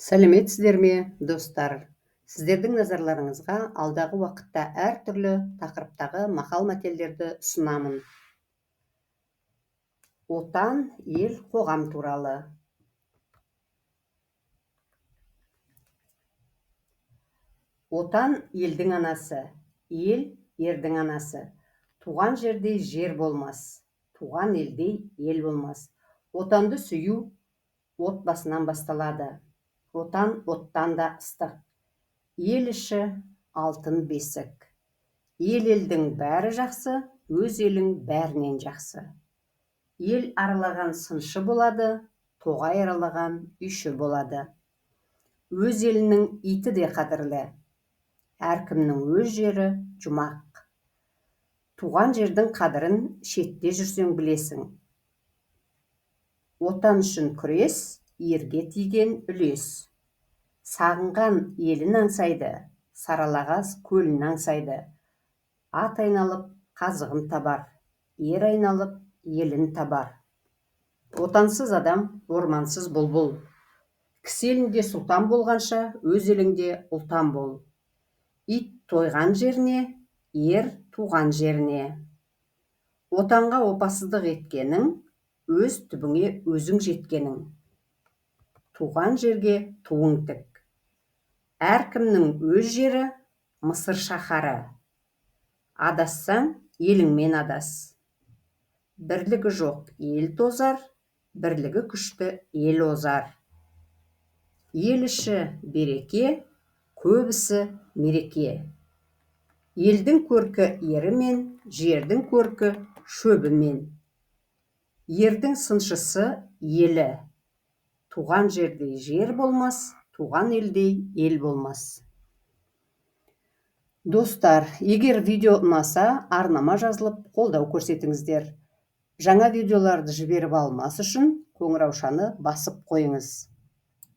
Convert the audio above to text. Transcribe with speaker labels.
Speaker 1: Сәлеметсіздер ме, достар? Сіздердің назарларыңызға алдағы уақытта әртүрлі тақырыптағы мақал-мәтелдерді ұсынамын. Отан, ел, қоғам туралы. Отан елдің анасы, ел ердің анасы. Туған жерде жер болмас, туған елде ел болмас. Отанды сүю отбасынан басталады. Отан оттан да ыстық. Ел іші алтын бесік. Елдің бәрі жақсы, өз елің бәрінен жақсы. Ел аралаған сыншы болады, тоғай аралаған үйші болады. Өз елінің иті де қадірлі. Әркімнің өз жері жұмақ. Туған жердің қадірін шетте жүрсең білесің. Отан үшін күрес, ерге тиген үлес. Сағынған елін аңсайды, саралағаз көлін аңсайды. Ат айналып қазығын табар, ер айналып елін табар. Отансыз адам ормансыз бұлбұл. Кісі елінде сұлтан болғанша, өз еліңде ұлтан бол. Ит тойған жеріне, ер туған жеріне. Отанға опасыздық еткенің, өз түбіңе өзің жеткенің. Туған жерге туың тік. Әркімнің өз жері Мысыр шаһары. Адассаң, еліңмен адас. Бірлігі жоқ ел тозар, бірлігі күшті ел озар. Ел іші береке, көбісі мереке. Елдің көркі ерімен, жердің көркі шөбімен. Ердің сыншысы елі. Туған жерде жер болмас, туған елде ел болмас. Достар, егер видео ұнаса, арнама жазылып, қолдау көрсетіңіздер. Жаңа видеоларды жіберіп алмас үшін қоңыраушаны басып қойыңыз.